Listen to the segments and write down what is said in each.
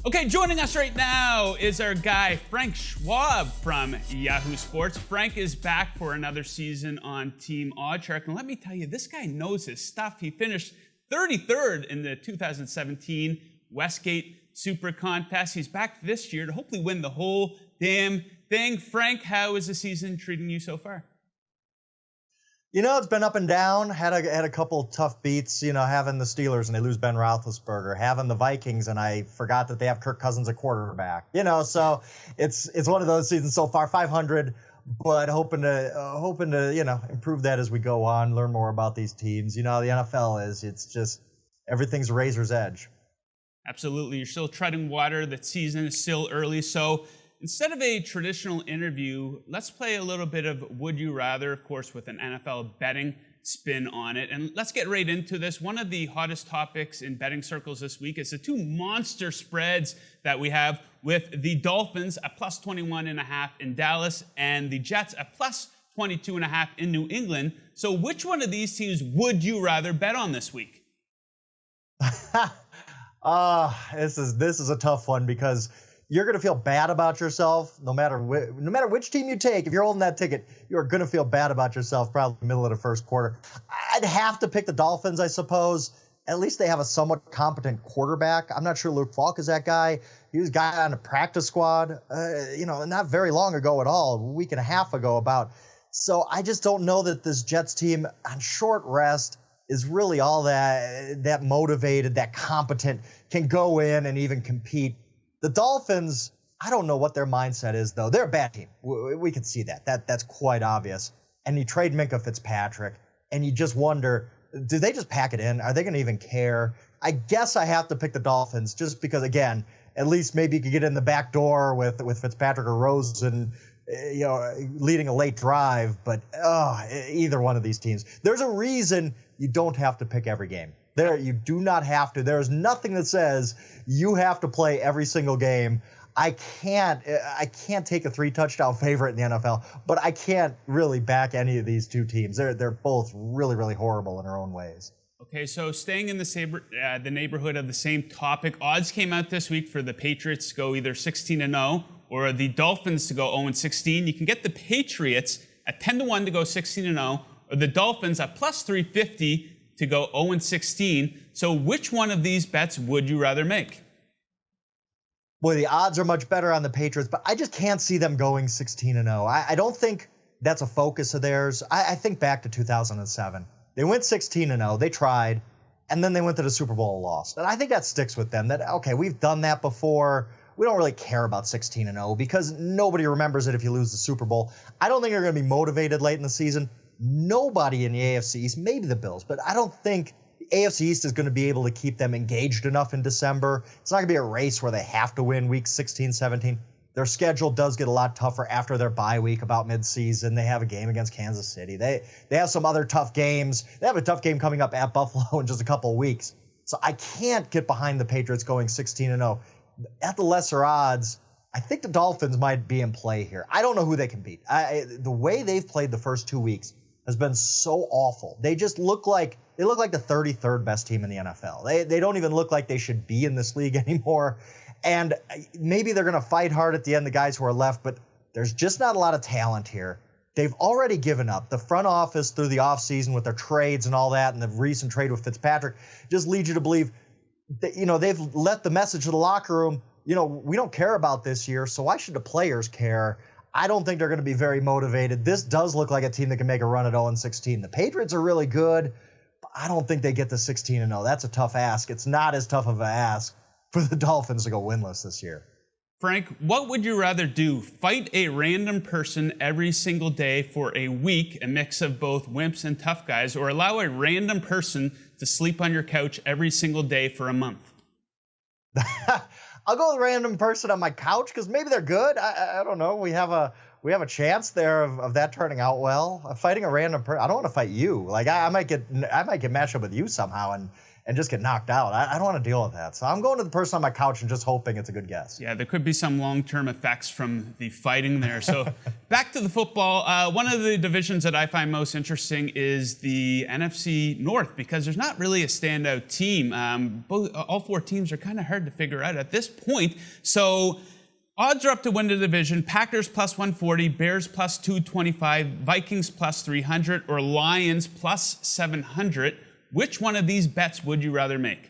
Okay, joining us right now is our guy, Frank Schwab from Yahoo Sports. Frank is back for another season on Team OddsShark. And let me tell you, this guy knows his stuff. He finished 33rd in the 2017 Westgate Super Contest. He's back this year to hopefully win the whole damn thing. Frank, how is the season treating you so far? You know, it's been up and down. Had a couple tough beats, having the Steelers and they lose Ben Roethlisberger, having the Vikings and I forgot that they have Kirk Cousins at quarterback. So it's one of those seasons so far, 500, but hoping to improve that as we go on, learn more about these teams. The NFL it's just everything's razor's edge. Absolutely. You're still treading water. The season is still early. So instead of a traditional interview, let's play a little bit of Would You Rather, of course, with an NFL betting spin on it. And let's get right into this. One of the hottest topics in betting circles this week is the two monster spreads that we have with the Dolphins at plus 21.5 in Dallas and the Jets at plus 22.5 in New England. So which one of these teams would you rather bet on this week? This is a tough one because you're going to feel bad about yourself no matter which team you take. If you're holding that ticket, you're going to feel bad about yourself probably in the middle of the first quarter. I'd have to pick the Dolphins, I suppose. At least they have a somewhat competent quarterback. I'm not sure Luke Falk is that guy. He was a guy on a practice squad, not very long ago at all, a week and a half ago about. So I just don't know that this Jets team on short rest is really all that motivated, that competent, can go in and even compete. The Dolphins, I don't know what their mindset is, though. They're a bad team. We can see that. That's quite obvious. And you trade Minkah Fitzpatrick, and you just wonder, do they just pack it in? Are they going to even care? I guess I have to pick the Dolphins just because, again, at least maybe you could get in the back door with Fitzpatrick or Rosen, leading a late drive. But either one of these teams. There's a reason you don't have to pick every game. You do not have to. There's nothing that says you have to play every single game. I can't take a 3-touchdown favorite in the NFL, but I can't really back any of these two teams. They're both really, really horrible in their own ways. Okay, so staying in the neighborhood of the same topic, odds came out this week for the Patriots to go either 16-0 or the Dolphins to go 0-16. You can get the Patriots at 10-1 to go 16-0 or the Dolphins at plus 350 to go 0-16. So which one of these bets would you rather make? Boy, the odds are much better on the Patriots, but I just can't see them going 16-0. I don't think that's a focus of theirs. I think back to 2007. They went 16-0. They tried, and then they went to the Super Bowl and lost. And I think that sticks with them. That, okay, we've done that before. We don't really care about 16-0 because nobody remembers it if you lose the Super Bowl. I don't think they're going to be motivated late in the season. Nobody in the AFC East, maybe the Bills, but I don't think the AFC East is going to be able to keep them engaged enough in December. It's not going to be a race where they have to win weeks 16, 17. Their schedule does get a lot tougher after their bye week about midseason. They have a game against Kansas City. They have some other tough games. They have a tough game coming up at Buffalo in just a couple of weeks. So I can't get behind the Patriots going 16-0. At the lesser odds, I think the Dolphins might be in play here. I don't know who they can beat. The way they've played the first 2 weeks has been so awful. They just look like the 33rd best team in the NFL. They don't even look like they should be in this league anymore. And maybe they're going to fight hard at the end, the guys who are left, but there's just not a lot of talent here. They've already given up. The front office through the offseason with their trades and all that, and the recent trade with Fitzpatrick just leads you to believe that, they've let the message to the locker room, we don't care about this year, so why should the players care? I don't think they're going to be very motivated. This does look like a team that can make a run at 0-16. The Patriots are really good, but I don't think they get to 16-0. That's a tough ask. It's not as tough of an ask for the Dolphins to go winless this year. Frank, what would you rather do? Fight a random person every single day for a week, a mix of both wimps and tough guys, or allow a random person to sleep on your couch every single day for a month? I'll go with a random person on my couch because maybe they're good. I don't know. We have a chance there of that turning out well. Fighting a random person, I don't want to fight you. Like I might get matched up with you somehow and just get knocked out. I don't want to deal with that. So I'm going to the person on my couch and just hoping it's a good guess. Yeah, there could be some long-term effects from the fighting there. So back to the football. One of the divisions that I find most interesting is the NFC North, because there's not really a standout team. All four teams are kind of hard to figure out at this point. So odds are up to win the division: Packers plus 140, Bears plus 225, Vikings plus 300, or Lions plus 700. Which one of these bets would you rather make?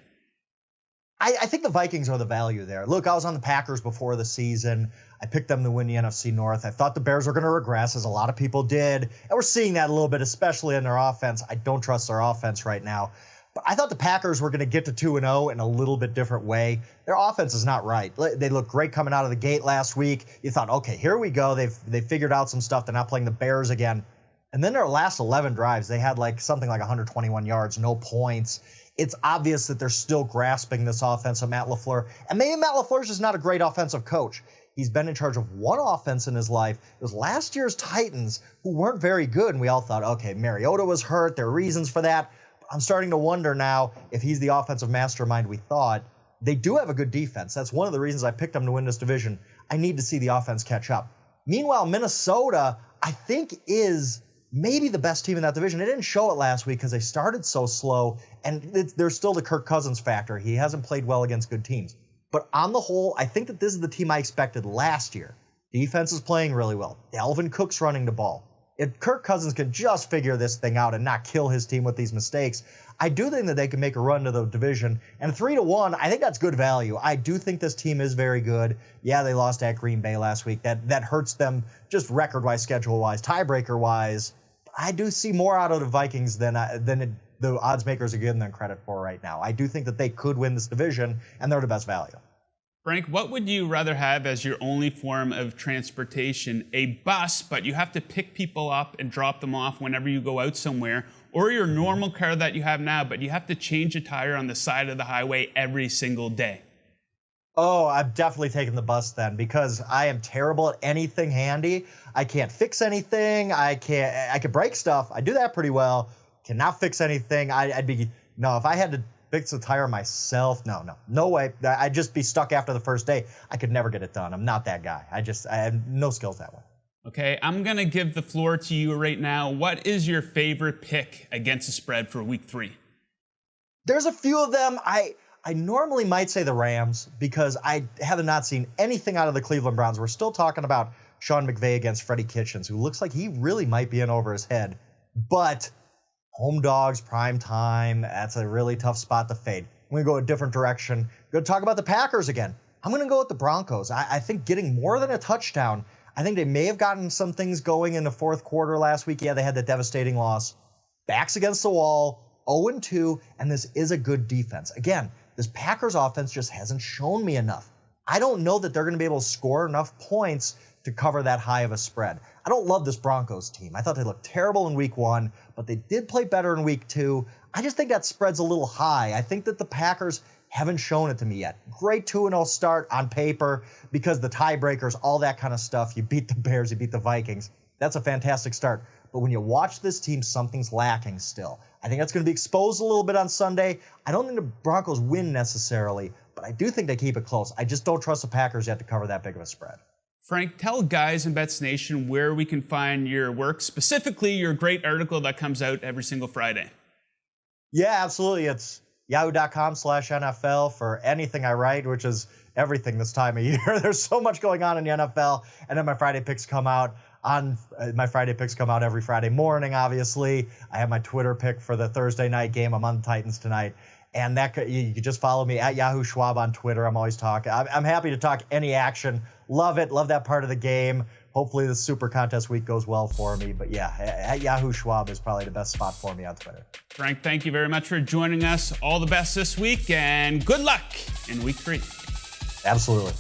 I think the Vikings are the value there. Look, I was on the Packers before the season. I picked them to win the NFC North. I thought the Bears were going to regress, as a lot of people did. And we're seeing that a little bit, especially in their offense. I don't trust their offense right now. But I thought the Packers were going to get to 2-0 in a little bit different way. Their offense is not right. They looked great coming out of the gate last week. You thought, okay, here we go. They've figured out some stuff. They're not playing the Bears again. And then their last 11 drives, they had something like 121 yards, no points. It's obvious that they're still grasping this offense of Matt LaFleur. And maybe Matt LaFleur's just not a great offensive coach. He's been in charge of one offense in his life. It was last year's Titans, who weren't very good. And we all thought, okay, Mariota was hurt. There are reasons for that. But I'm starting to wonder now if he's the offensive mastermind we thought. They do have a good defense. That's one of the reasons I picked them to win this division. I need to see the offense catch up. Meanwhile, Minnesota, I think, is maybe the best team in that division. They didn't show it last week because they started so slow, and there's still the Kirk Cousins factor. He hasn't played well against good teams. But on the whole, I think that this is the team I expected last year. Defense is playing really well. Dalvin Cook's running the ball. If Kirk Cousins could just figure this thing out and not kill his team with these mistakes, I do think that they can make a run to the division. And 3-1, I think that's good value. I do think this team is very good. Yeah, they lost at Green Bay last week. That hurts them just record-wise, schedule-wise, tiebreaker-wise. I do see more out of the Vikings than the odds makers are giving them credit for right now. I do think that they could win this division, and they're the best value. Frank, what would you rather have as your only form of transportation? A bus, but you have to pick people up and drop them off whenever you go out somewhere, or your normal car that you have now, but you have to change a tire on the side of the highway every single day? Oh, I'm definitely taking the bus then, because I am terrible at anything handy. I can't fix anything. I can break stuff. I do that pretty well. Cannot fix anything. If I had to fix a tire myself, no way. I'd just be stuck after the first day. I could never get it done. I'm not that guy. I have no skills that way. Okay, I'm going to give the floor to you right now. What is your favorite pick against the spread for week 3? There's a few of them. I normally might say the Rams, because I have not seen anything out of the Cleveland Browns. We're still talking about Sean McVay against Freddie Kitchens, who looks like he really might be in over his head. But home dogs, prime time, that's a really tough spot to fade. I'm going to go a different direction. I'm going to talk about the Packers again. I'm going to go with the Broncos. I think getting more than a touchdown, I think they may have gotten some things going in the fourth quarter last week. Yeah, they had that devastating loss. Backs against the wall, 0-2, and this is a good defense. Again, this Packers offense just hasn't shown me enough. I don't know that they're going to be able to score enough points to cover that high of a spread. I don't love this Broncos team. I thought they looked terrible in week 1, but they did play better in week 2. I just think that spread's a little high. I think that the Packers haven't shown it to me yet. Great 2-0 start on paper, because the tiebreakers, all that kind of stuff. You beat the Bears, you beat the Vikings. That's a fantastic start. But when you watch this team, something's lacking still. I think that's going to be exposed a little bit on Sunday. I don't think the Broncos win necessarily, but I do think they keep it close. I just don't trust the Packers yet to cover that big of a spread. Frank, tell guys in Bets Nation where we can find your work, specifically your great article that comes out every single Friday. Yeah, absolutely. It's yahoo.com/NFL for anything I write, which is everything this time of year. There's so much going on in the NFL. And then my Friday picks come out every Friday morning, obviously. I have my Twitter pick for the Thursday night game. I'm on the Titans tonight. And you can just follow me at Yahoo Schwab on Twitter. I'm always talking. I'm happy to talk any action. Love it. Love that part of the game. Hopefully the Super Contest week goes well for me. But yeah, at Yahoo Schwab is probably the best spot for me on Twitter. Frank, thank you very much for joining us. All the best this week, and good luck in week 3. Absolutely.